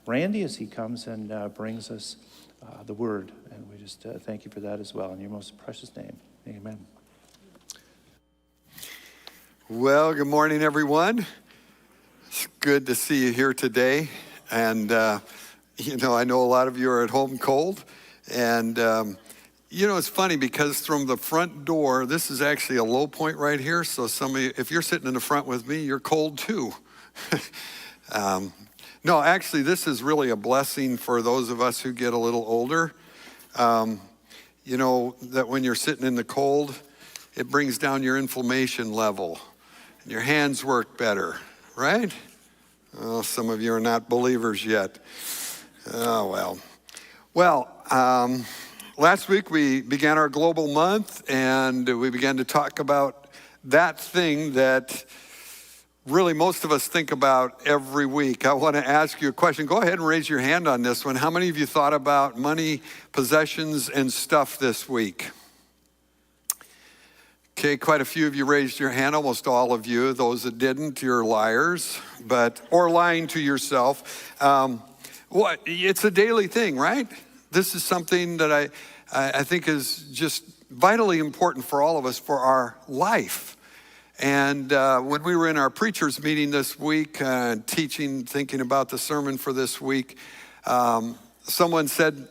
Randy as he comes and brings us the word. And we just thank you for that as well. In your most precious name, amen. Well, good morning, everyone. It's good to see you here today. And, I know a lot of you are at home cold. And, it's funny because from the front door, this is actually a low point right here. So some of you, if you're sitting in the front with me, you're cold too. No, actually, this is really a blessing for those of us who get a little older. That when you're sitting in the cold, it brings down your inflammation level. Your hands work better, right? Oh, some of you are not believers yet. Oh, well. Well, last week we began our global month, and we began to talk about that thing that really most of us think about every week. I want to ask you a question. Go ahead and raise your hand on this one. How many of you thought about money, possessions, and stuff this week? Okay, quite a few of you raised your hand, almost all of you. Those that didn't, you're liars, or lying to yourself. It's a daily thing, right? This is something that I think is just vitally important for all of us for our life. And when we were in our preachers meeting this week, thinking about the sermon for this week, someone said,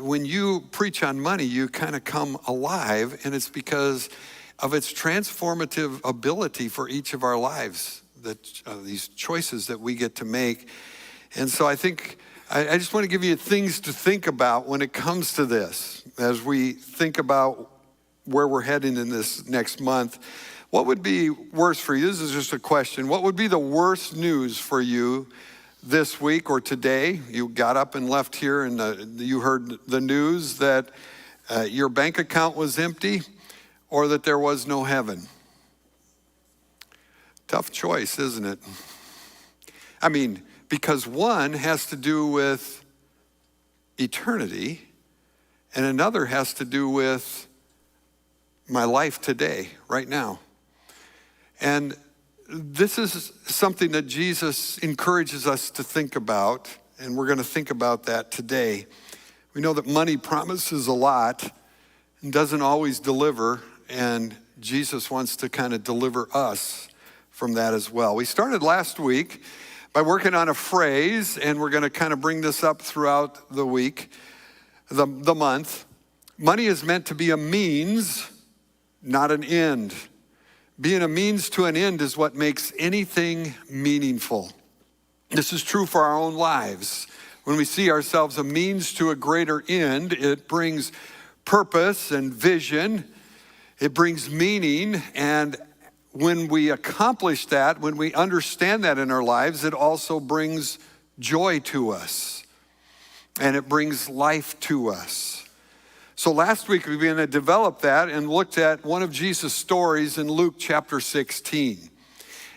when you preach on money, you kind of come alive, and it's because of its transformative ability for each of our lives, these choices that we get to make. And so I think I just want to give you things to think about when it comes to this, as we think about where we're heading in this next month. What would be worse for you? This is just a question. What would be the worst news for you this week or today? You got up and left here and you heard the news that your bank account was empty or that there was no heaven. Tough choice, isn't it? I mean, because one has to do with eternity and another has to do with my life today, right now. And this is something that Jesus encourages us to think about, and we're going to think about that today. We know that money promises a lot and doesn't always deliver, and Jesus wants to kind of deliver us from that as well. We started last week by working on a phrase, and we're going to kind of bring this up throughout the week, the month. Money is meant to be a means, not an end. Being a means to an end is what makes anything meaningful. This is true for our own lives. When we see ourselves a means to a greater end, it brings purpose and vision. It brings meaning. And when we accomplish that, when we understand that in our lives, it also brings joy to us. And it brings life to us. So last week we began to develop that and looked at one of Jesus' stories in Luke chapter 16.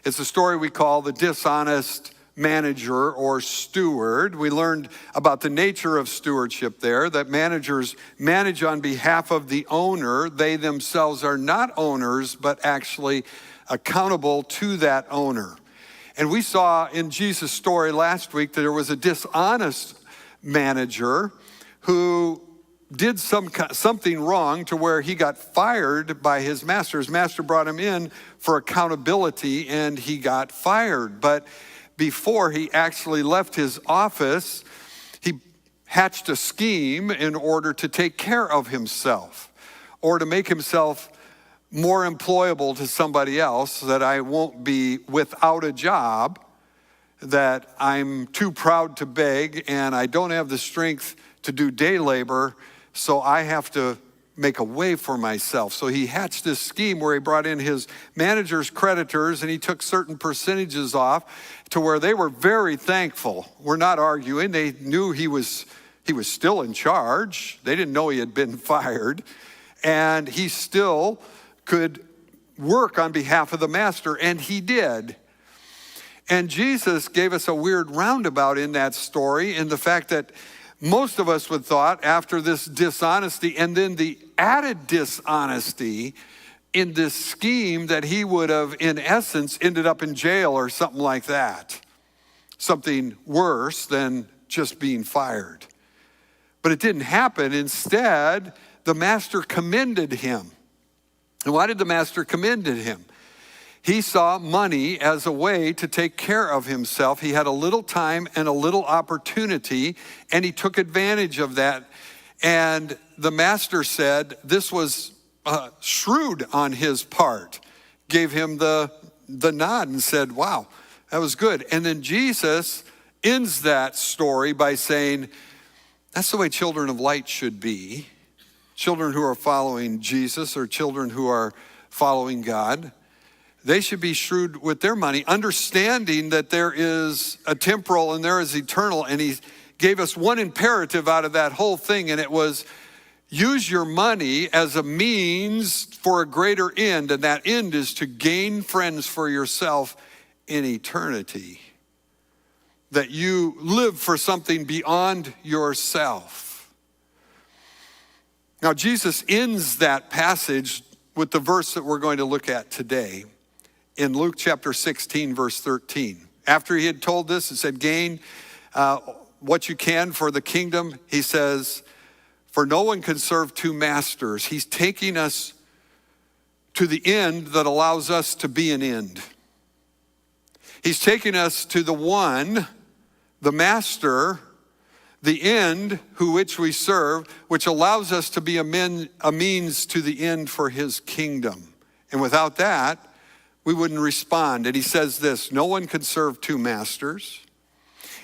It's a story we call the dishonest manager or steward. We learned about the nature of stewardship there, that managers manage on behalf of the owner. They themselves are not owners, but actually accountable to that owner. And we saw in Jesus' story last week that there was a dishonest manager who did something wrong to where he got fired by his master. His master brought him in for accountability and he got fired. But before he actually left his office, he hatched a scheme in order to take care of himself or to make himself more employable to somebody else, so that I won't be without a job, that I'm too proud to beg and I don't have the strength to do day labor, so I have to make a way for myself. So he hatched this scheme where he brought in his manager's creditors and he took certain percentages off to where they were very thankful. We're not arguing. They knew he was still in charge. They didn't know he had been fired. And he still could work on behalf of the master, and he did. And Jesus gave us a weird roundabout in that story, in the fact that most of us would thought after this dishonesty and then the added dishonesty in this scheme that he would have, in essence, ended up in jail or something like that. something worse than just being fired. But it didn't happen. Instead, the master commended him. And why did the master commend him? He saw money as a way to take care of himself. He had a little time and a little opportunity, and he took advantage of that. And the master said this was shrewd on his part, gave him the nod and said, wow, that was good. And then Jesus ends that story by saying, that's the way children of light should be. Children who are following Jesus or children who are following God, they should be shrewd with their money, understanding that there is a temporal and there is eternal. And he gave us one imperative out of that whole thing, and it was use your money as a means for a greater end, and that end is to gain friends for yourself in eternity. That you live for something beyond yourself. Now, Jesus ends that passage with the verse that we're going to look at today in Luke chapter 16, verse 13. After he had told this and said, gain what you can for the kingdom, he says, for no one can serve two masters. He's taking us to the end that allows us to be an end. He's taking us to the one, the master, the end who which we serve, which allows us to be a means to the end for his kingdom. And without that, we wouldn't respond. And he says this, no one can serve two masters.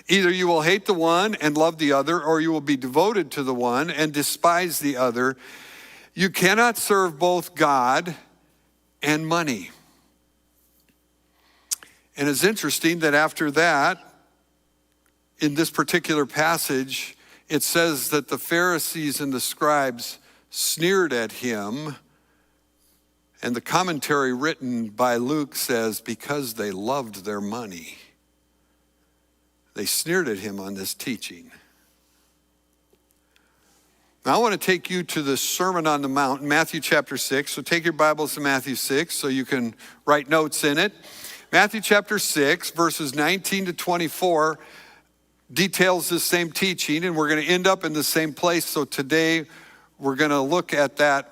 Either you will hate the one and love the other, or you will be devoted to the one and despise the other. You cannot serve both God and money. And it's interesting that after that, in this particular passage, it says that the Pharisees and the scribes sneered at him. And the commentary written by Luke says, because they loved their money. They sneered at him on this teaching. Now I want to take you to the Sermon on the Mount, Matthew chapter 6. So take your Bibles to Matthew 6 so you can write notes in it. Matthew chapter 6, verses 19 to 24 details this same teaching, and we're going to end up in the same place. So today we're going to look at that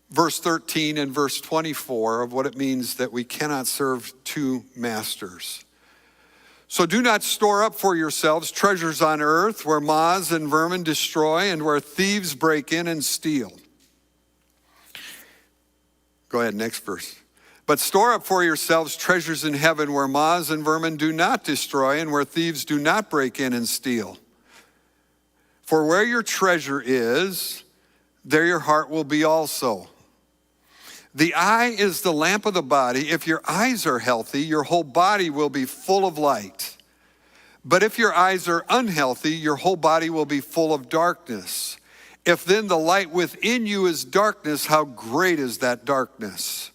verse 13 and verse 24 of what it means that we cannot serve two masters. So do not store up for yourselves treasures on earth where moths and vermin destroy and where thieves break in and steal. Go ahead, next verse. But store up for yourselves treasures in heaven where moths and vermin do not destroy and where thieves do not break in and steal. For where your treasure is, there your heart will be also. The eye is the lamp of the body. If your eyes are healthy, your whole body will be full of light. But if your eyes are unhealthy, your whole body will be full of darkness. If then the light within you is darkness, how great is that darkness?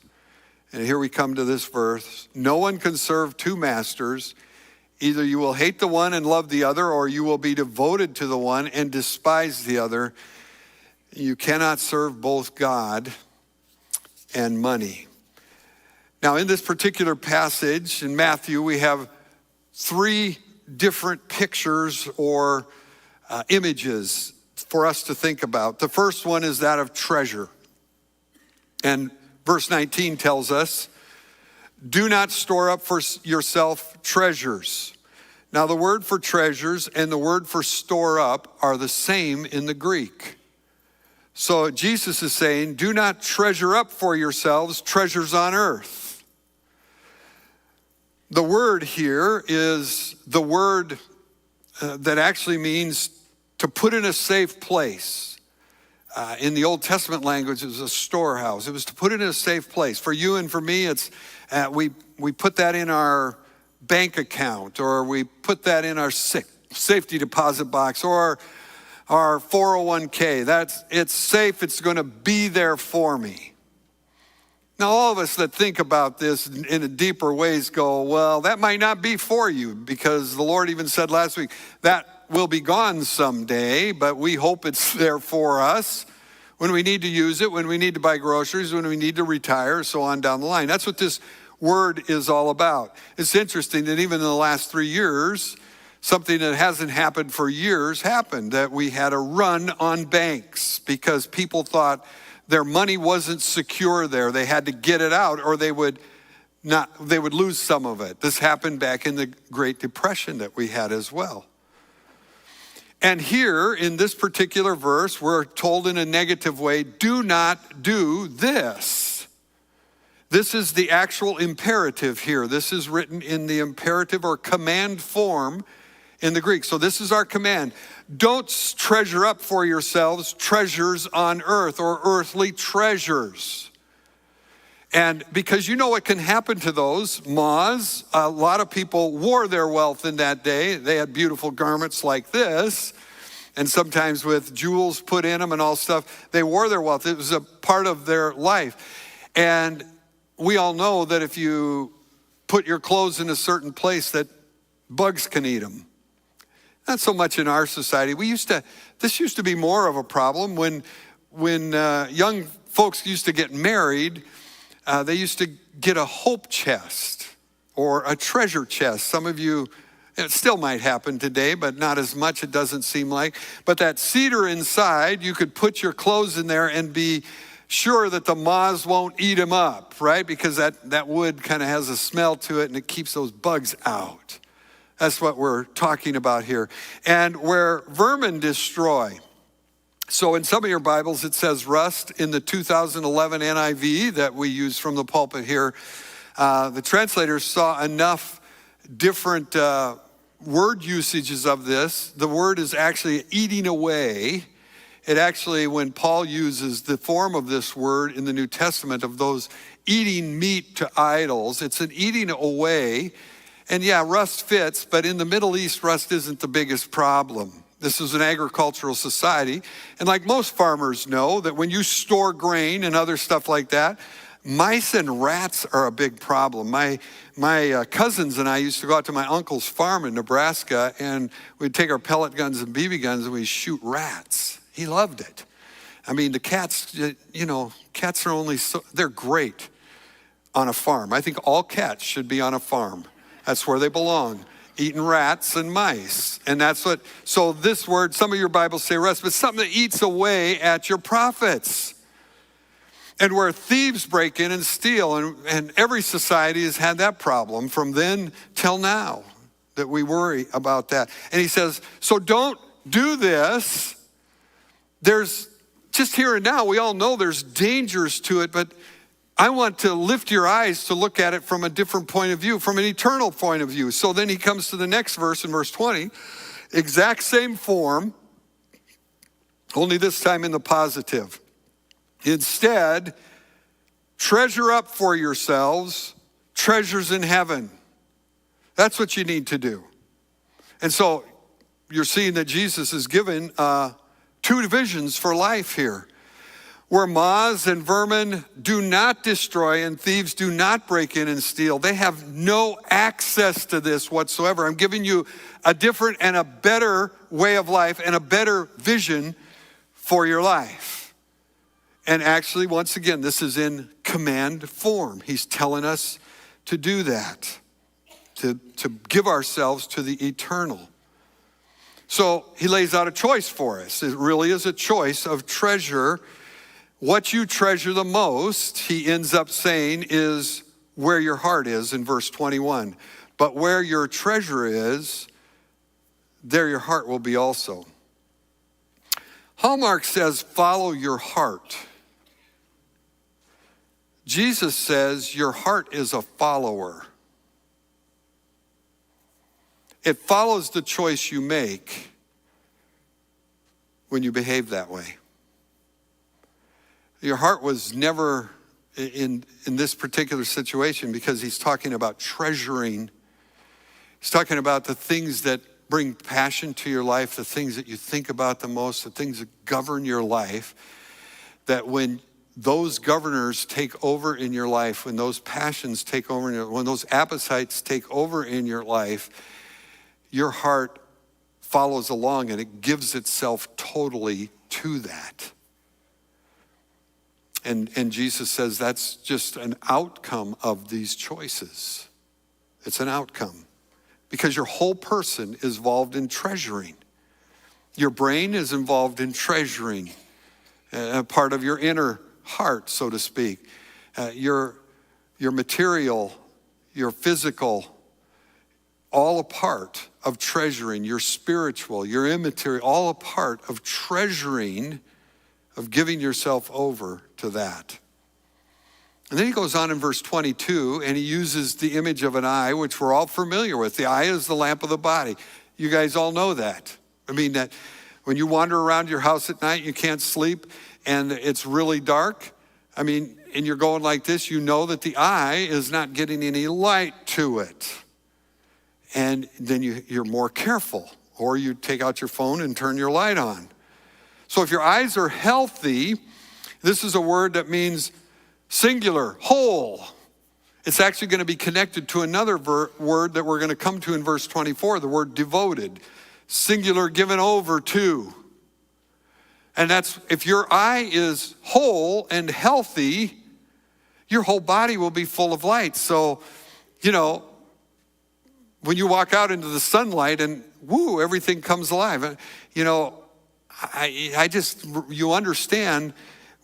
And here we come to this verse. No one can serve two masters. Either you will hate the one and love the other, or you will be devoted to the one and despise the other. You cannot serve both God and money. Now, in this particular passage in Matthew, we have three different pictures or images for us to think about. The first one is that of treasure. And verse 19 tells us, do not store up for yourself treasures. Now, the word for treasures and the word for store up are the same in the Greek. So Jesus is saying, do not treasure up for yourselves treasures on earth. The word here is the word that actually means to put in a safe place. In the Old Testament language, it was a storehouse. It was to put it in a safe place. For you and for me, it's we put that in our bank account, or we put that in our safety deposit box, or our 401k. It's safe. It's going to be there for me. Now, all of us that think about this in a deeper ways go, well, that might not be for you, because the Lord even said last week, that will be gone someday, but we hope it's there for us when we need to use it, when we need to buy groceries, when we need to retire, so on down the line. That's what this word is all about. It's interesting that even in the last 3 years, something that hasn't happened for years happened, that we had a run on banks because people thought their money wasn't secure there. They had to get it out or they would lose some of it. This happened back in the Great Depression that we had as well. And here in this particular verse, we're told in a negative way, do not do this. This is the actual imperative here. This is written in the imperative or command form in the Greek. So this is our command. Don't treasure up for yourselves treasures on earth or earthly treasures. And because you know what can happen to those, moths, a lot of people wore their wealth in that day. They had beautiful garments like this, and sometimes with jewels put in them and all stuff. They wore their wealth. It was a part of their life. And we all know that if you put your clothes in a certain place that bugs can eat them. Not so much in our society. This used to be more of a problem when young folks used to get married. They used to get a hope chest or a treasure chest. Some of you, it still might happen today, but not as much, it doesn't seem like. But that cedar inside, you could put your clothes in there and be sure that the moths won't eat them up, right? Because that wood kind of has a smell to it and it keeps those bugs out. That's what we're talking about here. And where vermin destroy. So in some of your Bibles, it says rust. In the 2011 NIV that we use from the pulpit here, the translators saw enough different word usages of this. The word is actually eating away. It actually, when Paul uses the form of this word in the New Testament of those eating meat to idols, it's an eating away. And yeah, rust fits, but in the Middle East, rust isn't the biggest problem. This is an agricultural society. And like most farmers know that when you store grain and other stuff like that, mice and rats are a big problem. My cousins and I used to go out to my uncle's farm in Nebraska and we'd take our pellet guns and BB guns and we'd shoot rats. He loved it. I mean, the cats, cats are they're great on a farm. I think all cats should be on a farm. That's where they belong, eating rats and mice. And so this word, some of your Bibles say rust, but something that eats away at your profits. And where thieves break in and steal, and every society has had that problem from then till now, that we worry about that. And he says, so don't do this. There's, just here and now, we all know there's dangers to it, but I want to lift your eyes to look at it from a different point of view, from an eternal point of view. So then he comes to the next verse in verse 20, exact same form, only this time in the positive. Instead, treasure up for yourselves treasures in heaven. That's what you need to do. And so you're seeing that Jesus is given two divisions for life here. Where moths and vermin do not destroy and thieves do not break in and steal. They have no access to this whatsoever. I'm giving you a different and a better way of life and a better vision for your life. And actually, once again, this is in command form. He's telling us to do that, to give ourselves to the eternal. So he lays out a choice for us. It really is a choice of treasure. What you treasure the most, he ends up saying, is where your heart is in verse 21. But where your treasure is, there your heart will be also. Hallmark says, follow your heart. Jesus says, your heart is a follower. It follows the choice you make when you behave that way. Your heart was never in this particular situation because he's talking about treasuring. He's talking about the things that bring passion to your life, the things that you think about the most, the things that govern your life, that when those governors take over in your life, when those passions take over, when those appetites take over in your life, your heart follows along and it gives itself totally to that. And Jesus says that's just an outcome of these choices. It's an outcome. Because your whole person is involved in treasuring. Your brain is involved in treasuring, a part of your inner heart, so to speak. Your material, your physical, all a part of treasuring. Your spiritual, your immaterial, all a part of treasuring, of giving yourself over to that. And then he goes on in verse 22, and he uses the image of an eye, which we're all familiar with. The eye is the lamp of the body. You guys all know that. I mean, that when you wander around your house at night, you can't sleep, and it's really dark. I mean, and you're going like this, you know that the eye is not getting any light to it. And then you're more careful, or you take out your phone and turn your light on. So if your eyes are healthy, this is a word that means singular, whole. It's actually going to be connected to another word that we're going to come to in verse 24, the word devoted. Singular, given over to. And that's, if your eye is whole and healthy, your whole body will be full of light. So, when you walk out into the sunlight and woo, everything comes alive. You understand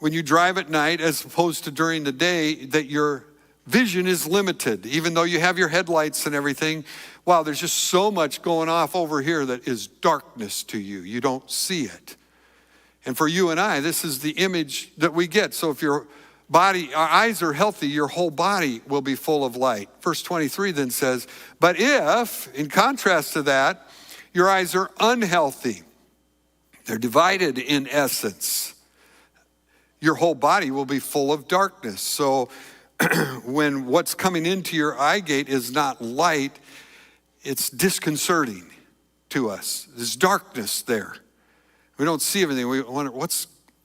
when you drive at night as opposed to during the day that your vision is limited. Even though you have your headlights and everything, wow, there's just so much going off over here that is darkness to you. You don't see it. And for you and I, this is the image that we get. So if your body, our eyes are healthy, your whole body will be full of light. Verse 23 then says, but if, in contrast to that, your eyes are unhealthy, they're divided in essence, your whole body will be full of darkness. So when what's coming into your eye gate is not light, it's disconcerting to us. There's darkness there. We don't see everything. We wonder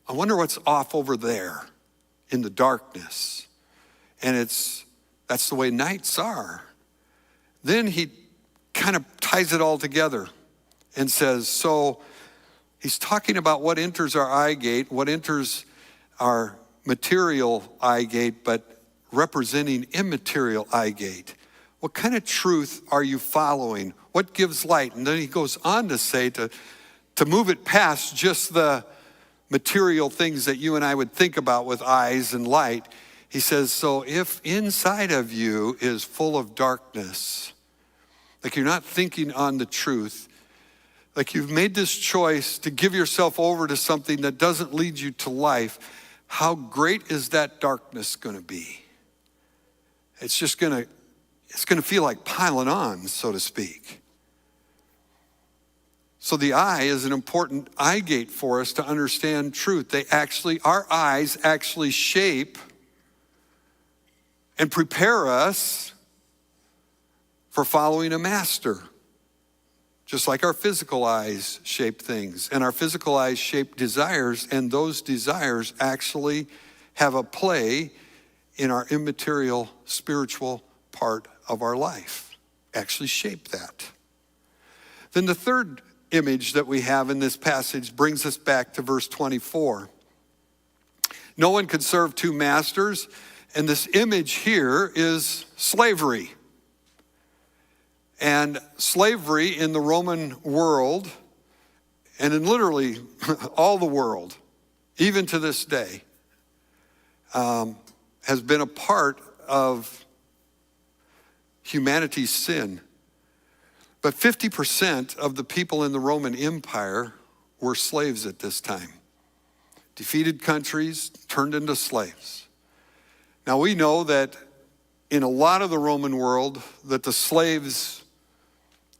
I wonder what's off over there in the darkness. And that's the way nights are. Then he kind of ties it all together and says, so he's talking about what enters our eye gate, what enters our material eye gate, but representing immaterial eye gate. What kind of truth are you following? What gives light? And then he goes on to say to move it past just the material things that you and I would think about with eyes and light. He says, so if inside of you is full of darkness, like you're not thinking on the truth, like you've made this choice to give yourself over to something that doesn't lead you to life, how great is that darkness going to be? It's going to feel like piling on, so to speak. So the eye is an important eye gate for us to understand truth. Our eyes actually shape and prepare us for following a master. Just like our physical eyes shape things, and our physical eyes shape desires, and those desires actually have a play in our immaterial spiritual part of our life, actually shape that. Then the third image that we have in this passage brings us back to verse 24. No one could serve two masters, and this image here is slavery. And slavery in the Roman world, and in literally all the world, even to this day, has been a part of humanity's sin. But 50% of the people in the Roman Empire were slaves at this time. Defeated countries turned into slaves. Now we know that in a lot of the Roman world that the slaves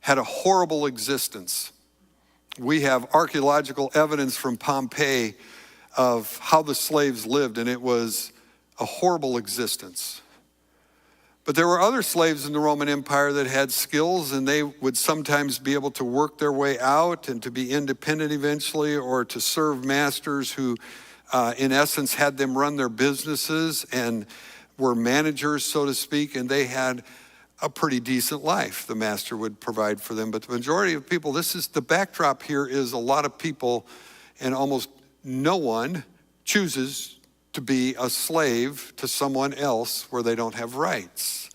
had a horrible existence. We have archaeological evidence from Pompeii of how the slaves lived, and it was a horrible existence. But there were other slaves in the Roman Empire that had skills, and they would sometimes be able to work their way out and to be independent eventually, or to serve masters who, in essence, had them run their businesses and were managers, so to speak, and they had a pretty decent life. The master would provide for them. But the majority of people, the backdrop here is a lot of people, and almost no one chooses to be a slave to someone else where they don't have rights.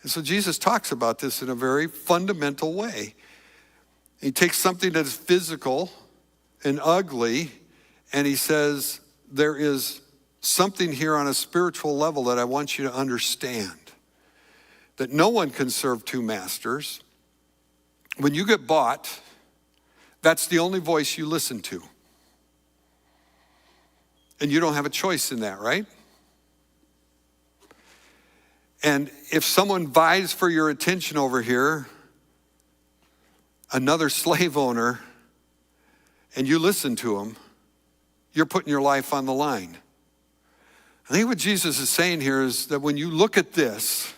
And so Jesus talks about this in a very fundamental way. He takes something that is physical and ugly, and he says, there is something here on a spiritual level that I want you to understand. That no one can serve two masters. When you get bought, that's the only voice you listen to. And you don't have a choice in that, right? And if someone vies for your attention over here, another slave owner, and you listen to him, you're putting your life on the line. I think what Jesus is saying here is that when you look at this,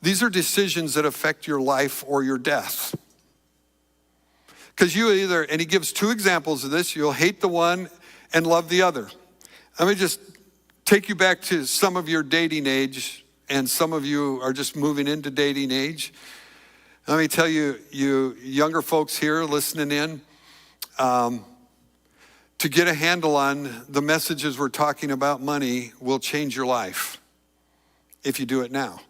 these are decisions that affect your life or your death. Because you either, and he gives two examples of this, you'll hate the one and love the other. Let me just take you back to some of your dating age, and some of you are just moving into dating age. Let me tell you, you younger folks here listening in, to get a handle on the messages we're talking about money will change your life if you do it now.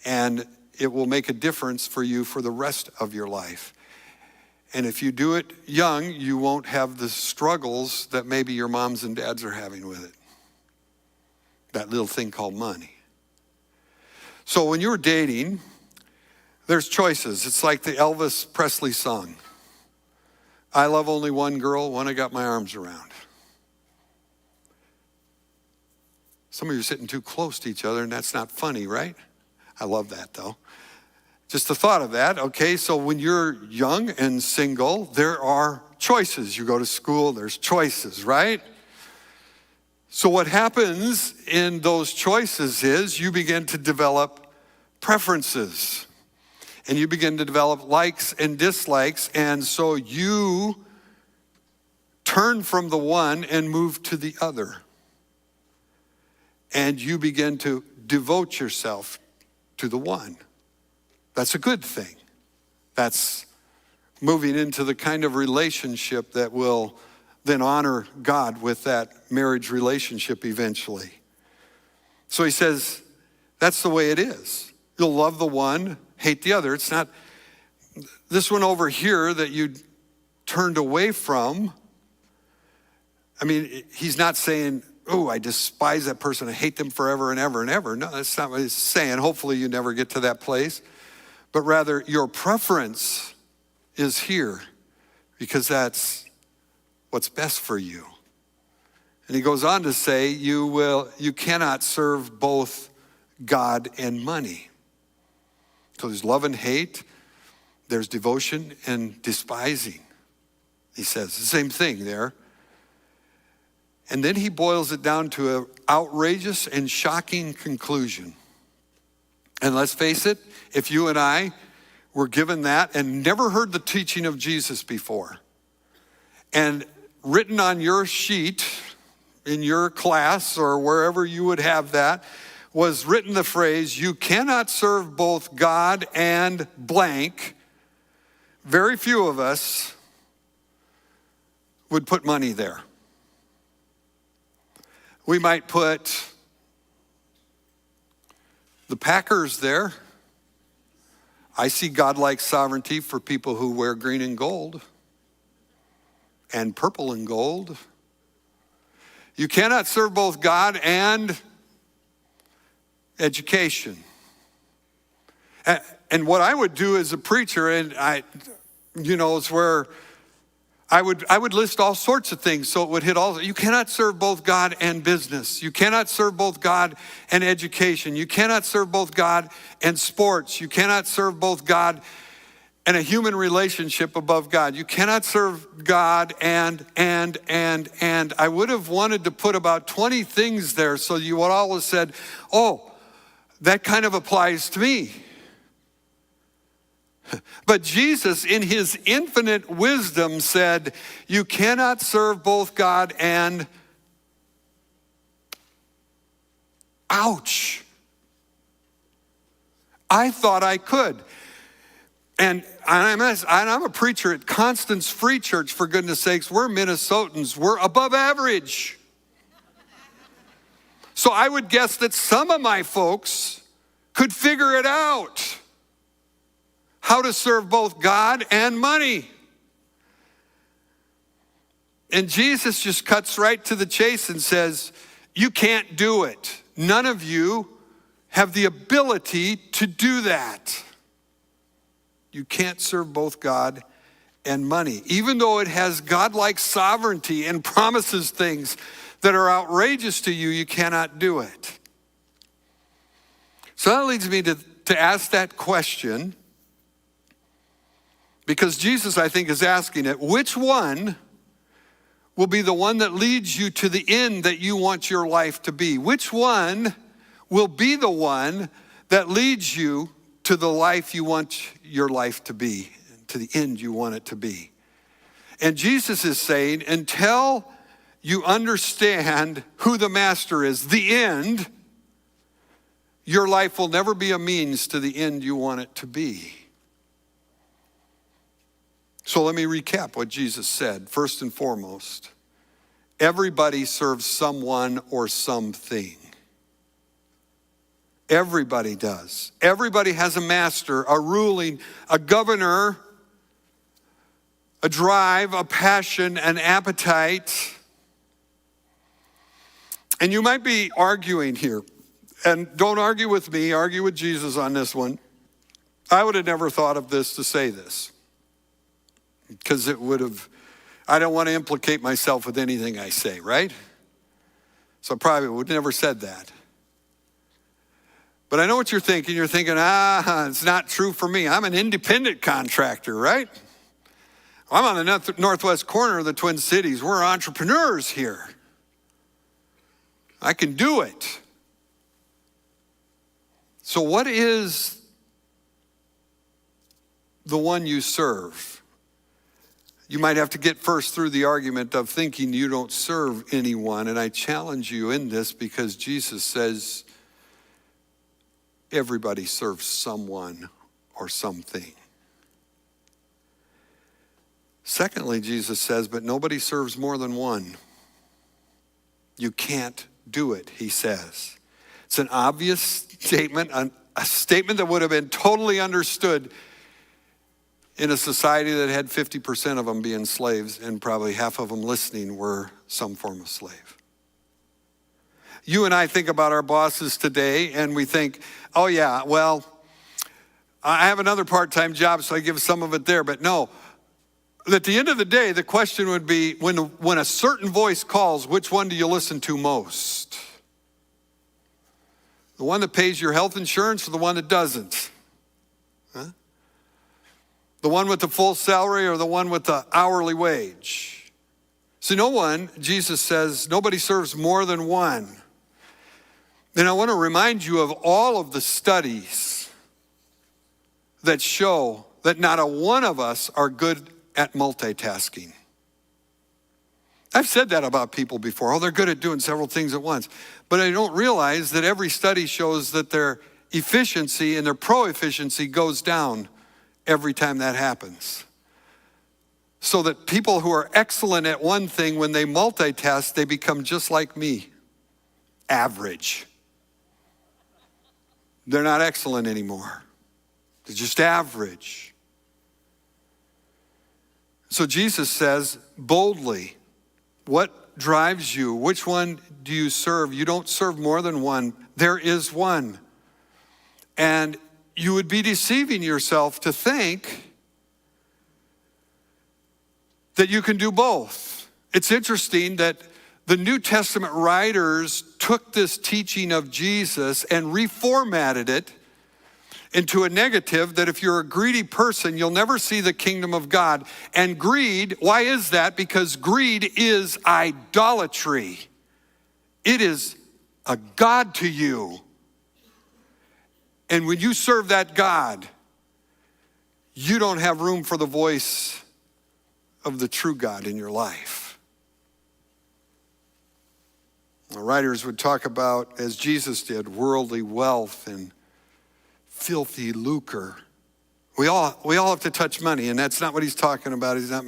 And it will make a difference for you for the rest of your life. And if you do it young, you won't have the struggles that maybe your moms and dads are having with it. That little thing called money. So when you're dating, there's choices. It's like the Elvis Presley song. I love only one girl, one I got my arms around. Some of you are sitting too close to each other, and that's not funny, right? I love that, though. Just the thought of that. Okay, so when you're young and single, there are choices. You go to school, there's choices, right? So what happens in those choices is you begin to develop preferences. And you begin to develop likes and dislikes. And so you turn from the one and move to the other. And you begin to devote yourself to the one. That's a good thing. That's moving into the kind of relationship that will then honor God with that marriage relationship eventually. So he says, that's the way it is. You'll love the one, hate the other. It's not this one over here that you turned away from. I mean, he's not saying, oh, I despise that person. I hate them forever and ever and ever. No, that's not what he's saying. Hopefully you never get to that place. But rather, your preference is here because that's what's best for you. And he goes on to say, you cannot serve both God and money. So there's love and hate, there's devotion and despising. He says the same thing there. And then he boils it down to an outrageous and shocking conclusion. And let's face it, if you and I were given that and never heard the teaching of Jesus before, and written on your sheet in your class or wherever you would have that, was written the phrase, you cannot serve both God and blank, very few of us would put money there. We might put the Packers there. I see godlike sovereignty for people who wear green and gold and purple and gold. You cannot serve both God and education. And what I would do as a preacher, and it's where I would list all sorts of things so it would hit all. You cannot serve both God and business. You cannot serve both God and education. You cannot serve both God and sports. You cannot serve both God and a human relationship above God. You cannot serve God and. I would have wanted to put about 20 things there so you would all have said, oh, that kind of applies to me. But Jesus, in his infinite wisdom, said, you cannot serve both God and, ouch. I thought I could. And I'm a preacher at Constance Free Church, for goodness sakes. We're Minnesotans. We're above average. So I would guess that some of my folks could figure it out, how to serve both God and money. And Jesus just cuts right to the chase and says, you can't do it. None of you have the ability to do that. You can't serve both God and money. Even though it has godlike sovereignty and promises things that are outrageous to you, you cannot do it. So that leads me to ask that question, because Jesus, I think, is asking it, which one will be the one that leads you to the end that you want your life to be? Which one will be the one that leads you to the life you want your life to be, to the end you want it to be? And Jesus is saying, until you understand who the master is, the end, your life will never be a means to the end you want it to be. So let me recap what Jesus said. First and foremost, everybody serves someone or something. Everybody does. Everybody has a master, a ruling, a governor, a drive, a passion, an appetite. And you might be arguing here, and don't argue with me, argue with Jesus on this one. I would have never thought of this to say this, because I don't want to implicate myself with anything I say, right? So I probably would never said that. But I know what you're thinking. You're thinking, it's not true for me. I'm an independent contractor, right? I'm on the northwest corner of the Twin Cities. We're entrepreneurs here. I can do it. So what is the one you serve? You might have to get first through the argument of thinking you don't serve anyone. And I challenge you in this, because Jesus says everybody serves someone or something. Secondly, Jesus says, but nobody serves more than one. You can't do it, he says. It's an obvious statement, a statement that would have been totally understood in a society that had 50% of them being slaves, and probably half of them listening were some form of slave. You and I think about our bosses today, and we think, oh yeah, well, I have another part-time job, so I give some of it there. But no, at the end of the day, the question would be, when a certain voice calls, which one do you listen to most? The one that pays your health insurance or the one that doesn't? Huh? The one with the full salary or the one with the hourly wage? So Jesus says, nobody serves more than one. And I want to remind you of all of the studies that show that not a one of us are good at multitasking. I've said that about people before. Oh, they're good at doing several things at once. But I don't realize that every study shows that their efficiency and their pro-efficiency goes down every time that happens. So that people who are excellent at one thing, when they multitask, they become just like me, average. They're not excellent anymore. They're just average. So Jesus says boldly, what drives you? Which one do you serve? You don't serve more than one. There is one. And you would be deceiving yourself to think that you can do both. It's interesting that the New Testament writers took this teaching of Jesus and reformatted it into a negative, that if you're a greedy person, you'll never see the kingdom of God. And greed, why is that? Because greed is idolatry. It is a god to you. And when you serve that God, you don't have room for the voice of the true God in your life. The writers would talk about, as Jesus did, worldly wealth and filthy lucre. We all have to touch money, and that's not what he's talking about. He's not,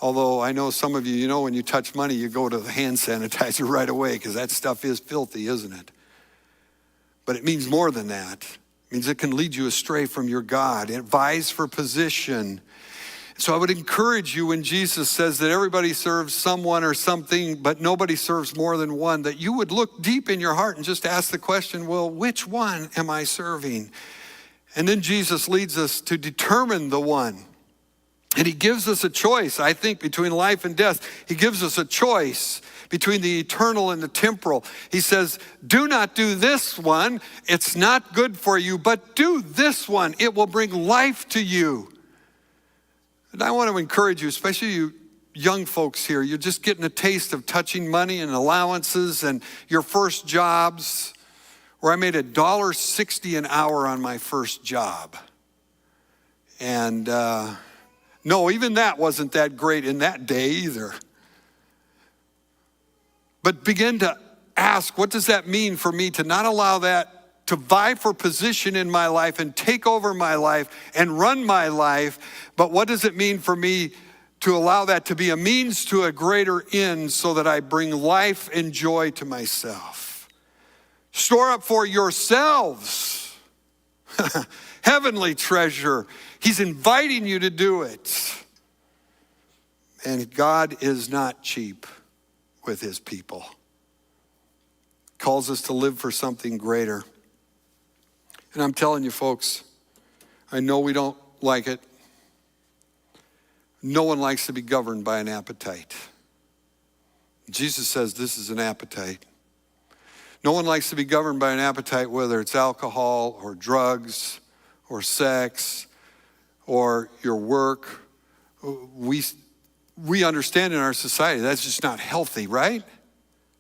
although I know some of you, when you touch money, you go to the hand sanitizer right away because that stuff is filthy, isn't it? But it means more than that. It means it can lead you astray from your God. It vies for position. So I would encourage you when Jesus says that everybody serves someone or something, but nobody serves more than one, that you would look deep in your heart and just ask the question, well, which one am I serving? And then Jesus leads us to determine the one. And he gives us a choice, I think, between life and death. He gives us a choice between the eternal and the temporal. He says, do not do this one. It's not good for you, but do this one. It will bring life to you. And I want to encourage you, especially you young folks here, you're just getting a taste of touching money and allowances and your first jobs, where I made $1.60 an hour on my first job. And no, even that wasn't that great in that day either. But begin to ask, what does that mean for me to not allow that to vie for position in my life and take over my life and run my life? But what does it mean for me to allow that to be a means to a greater end so that I bring life and joy to myself? Store up for yourselves heavenly treasure. He's inviting you to do it. And God is not cheap with his people. Calls us to live for something greater. And I'm telling you, folks, I know we don't like it. No one likes to be governed by an appetite. Jesus says this is an appetite. No one likes to be governed by an appetite, whether it's alcohol or drugs or sex or your work. We understand in our society that's just not healthy, right?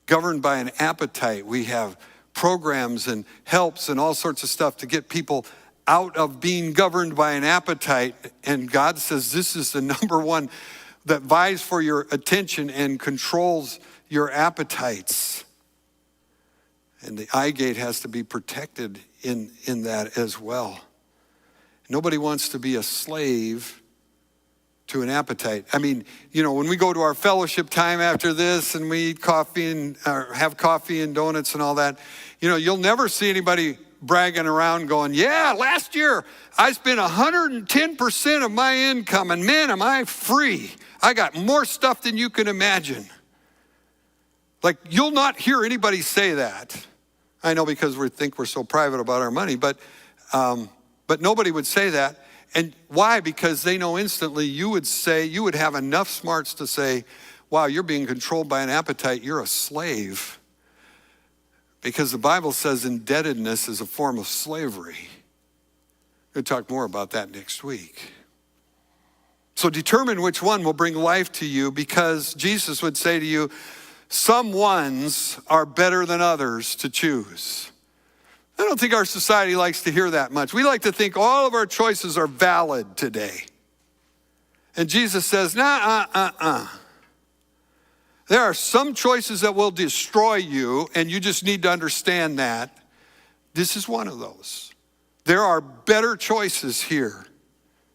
Governed by an appetite. We have programs and helps and all sorts of stuff to get people out of being governed by an appetite. And God says this is the number one that vies for your attention and controls your appetites. And the eye gate has to be protected in that as well. Nobody wants to be a slave to an appetite. I mean, when we go to our fellowship time after this and we eat coffee and have coffee and donuts and all that, you'll never see anybody bragging around going, yeah, last year I spent 110% of my income and man, am I free. I got more stuff than you can imagine. Like, you'll not hear anybody say that. I know because we think we're so private about our money, but nobody would say that. And why? Because they know instantly you would have enough smarts to say, wow, you're being controlled by an appetite, you're a slave. Because the Bible says indebtedness is a form of slavery. We'll talk more about that next week. So determine which one will bring life to you, because Jesus would say to you, some ones are better than others to choose. I don't think our society likes to hear that much. We like to think all of our choices are valid today. And Jesus says, There are some choices that will destroy you, and you just need to understand that. This is one of those. There are better choices here.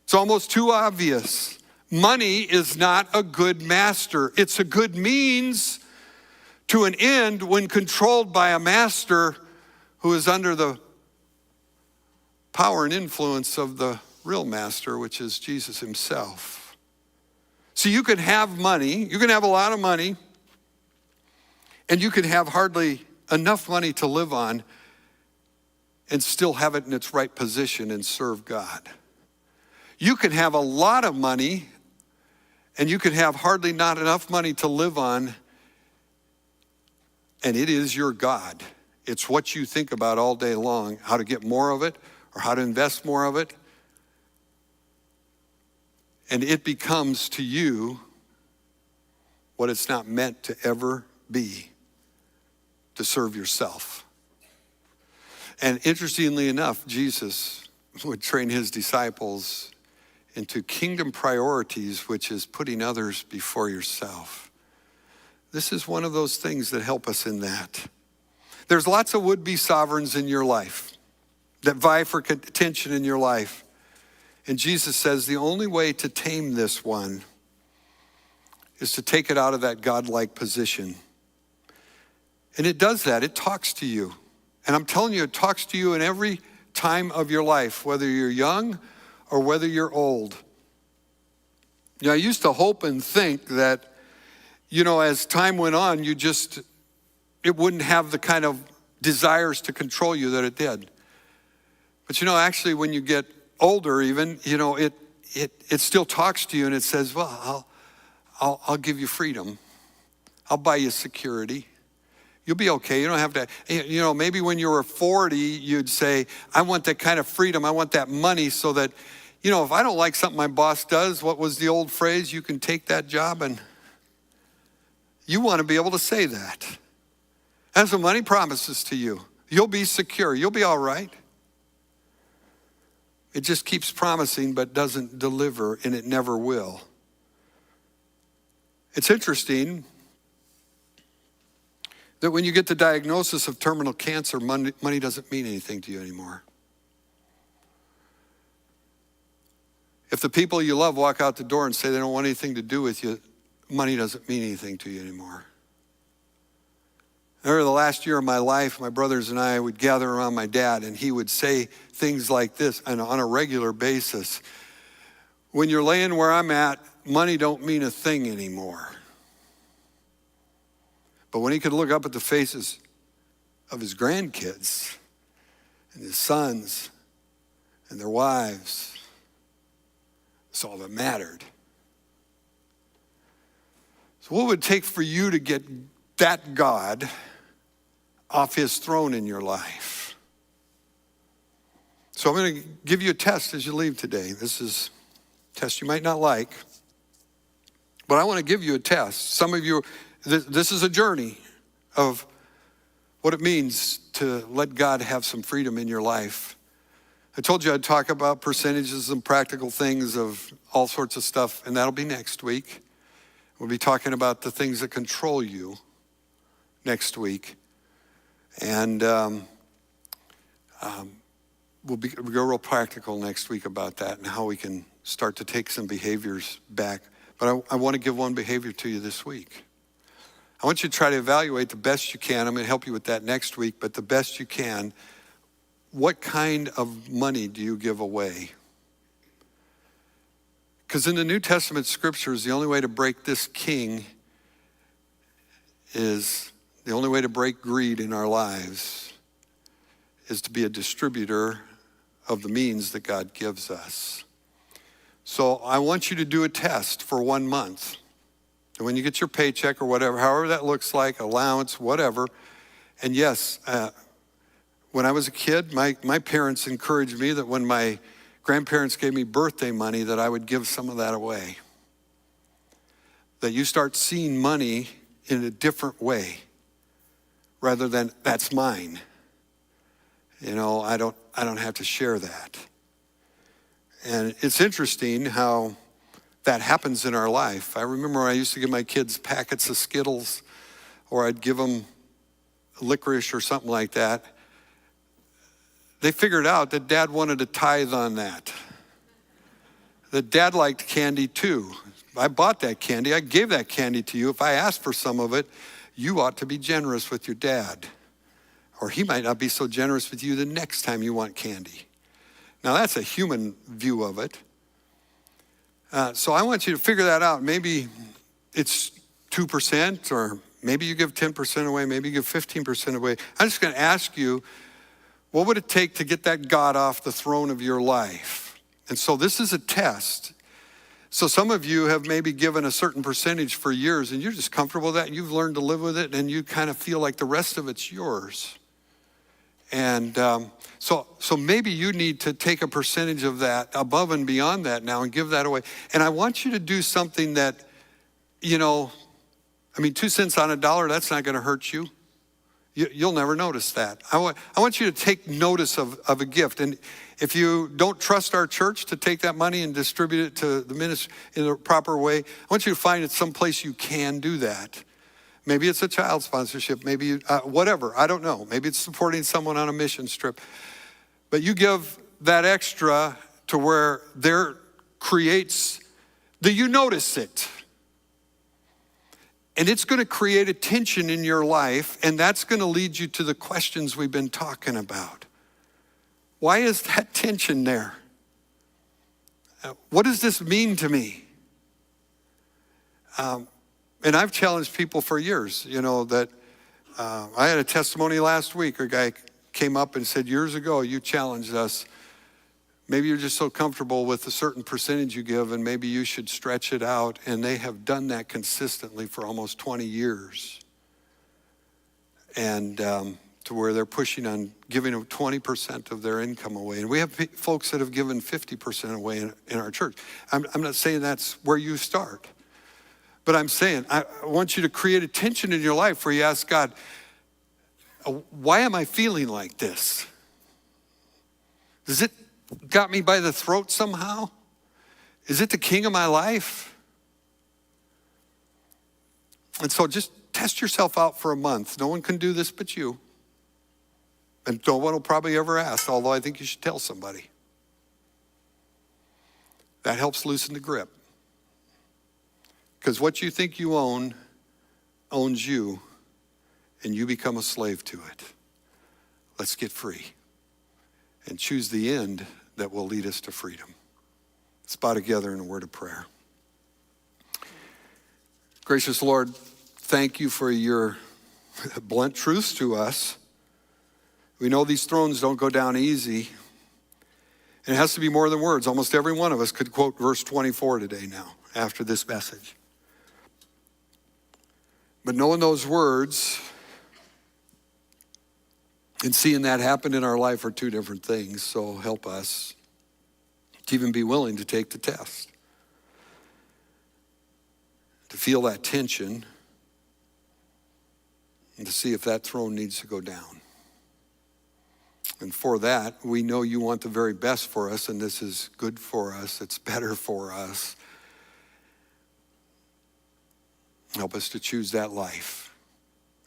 It's almost too obvious. Money is not a good master. It's a good means to an end when controlled by a master who is under the power and influence of the real master, which is Jesus himself. So you can have money, you can have a lot of money, and you can have hardly enough money to live on and still have it in its right position and serve God. You can have a lot of money and you can have hardly not enough money to live on, and it is your God. It's what you think about all day long, how to get more of it or how to invest more of it. And it becomes to you what it's not meant to ever be, to serve yourself. And interestingly enough, Jesus would train his disciples into kingdom priorities, which is putting others before yourself. This is one of those things that help us in that. There's lots of would-be sovereigns in your life that vie for attention in your life. And Jesus says the only way to tame this one is to take it out of that godlike position. And it does that. It talks to you. And I'm telling you, it talks to you in every time of your life, whether you're young or whether you're old. I used to hope and think that, as time went on, it wouldn't have the kind of desires to control you that it did. But actually when you get older even, it still talks to you and it says, well, I'll give you freedom. I'll buy you security. You'll be okay. You don't have to, maybe when you were 40, you'd say, I want that kind of freedom. I want that money so that, if I don't like something my boss does, what was the old phrase? You can take that job, and you want to be able to say that. That's what money promises to you. You'll be secure. You'll be all right. It just keeps promising but doesn't deliver, and it never will. It's interesting that when you get the diagnosis of terminal cancer, money doesn't mean anything to you anymore. If the people you love walk out the door and say they don't want anything to do with you, money doesn't mean anything to you anymore. Over the last year of my life, my brothers and I would gather around my dad, and he would say things like this on a regular basis. When you're laying where I'm at, money don't mean a thing anymore. But when he could look up at the faces of his grandkids and his sons and their wives, that's all that mattered. So what would it take for you to get that God off his throne in your life? So I'm going to give you a test as you leave today. This is a test you might not like, but I want to give you a test. Some of you, this is a journey of what it means to let God have some freedom in your life. I told you I'd talk about percentages and practical things of all sorts of stuff, and that'll be next week. We'll be talking about the things that control you next week. And we'll go real practical next week about that and how we can start to take some behaviors back. But I want to give one behavior to you this week. I want you to try to evaluate the best you can. I'm going to help you with that next week, but the best you can. What kind of money do you give away? Because in the New Testament scriptures, the only way to break this king is, the only way to break greed in our lives is to be a distributor of the means that God gives us. So I want you to do a test for 1 month. And when you get your paycheck or whatever, however that looks like, allowance, whatever. And yes, when I was a kid, my parents encouraged me that when my grandparents gave me birthday money, that I would give some of that away. That you start seeing money in a different way, rather than that's mine. I don't have to share that. And it's interesting how that happens in our life. I remember I used to give my kids packets of Skittles, or I'd give them licorice or something like that. They figured out that Dad wanted a tithe on that. That Dad liked candy too. I bought that candy. I gave that candy to you. If I asked for some of it, you ought to be generous with your dad. Or he might not be so generous with you the next time you want candy. Now that's a human view of it. So I want you to figure that out. Maybe it's 2%, or maybe you give 10% away, maybe you give 15% away. I'm just going to ask you, what would it take to get that God off the throne of your life? And so this is a test. So some of you have maybe given a certain percentage for years, and you're just comfortable with that, and you've learned to live with it, and you kind of feel like the rest of it's yours. And so maybe you need to take a percentage of that above and beyond that now and give that away. And I want you to do something that, 2 cents on a dollar, that's not going to hurt you. You'll never notice that. I want you to take notice of a gift. And if you don't trust our church to take that money and distribute it to the ministry in the proper way, I want you to find it someplace you can do that. Maybe it's a child sponsorship, maybe whatever, I don't know. Maybe it's supporting someone on a mission trip. But you give that extra to where there creates the you notice it. And it's going to create a tension in your life, and that's going to lead you to the questions we've been talking about. Why is that tension there? What does this mean to me? And I've challenged people for years, that I had a testimony last week. A guy came up and said, years ago, you challenged us. Maybe you're just so comfortable with a certain percentage you give, and maybe you should stretch it out. And they have done that consistently for almost 20 years. And to where they're pushing on giving 20% of their income away. And we have folks that have given 50% away in our church. I'm not saying that's where you start. But I'm saying, I want you to create a tension in your life where you ask God, why am I feeling like this? Does it got me by the throat somehow? Is it the king of my life? And so just test yourself out for a month. No one can do this but you. And no one will probably ever ask, although I think you should tell somebody. That helps loosen the grip. Because what you think you own owns you, and you become a slave to it. Let's get free and choose the end that will lead us to freedom. Let's bow together in a word of prayer. Gracious Lord, thank you for your blunt truths to us. We know these thrones don't go down easy. And it has to be more than words. Almost every one of us could quote verse 24 today now, after this message. But knowing those words and seeing that happen in our life are two different things. So help us to even be willing to take the test. To feel that tension and to see if that throne needs to go down. And for that, we know you want the very best for us, and this is good for us. It's better for us. Help us to choose that life.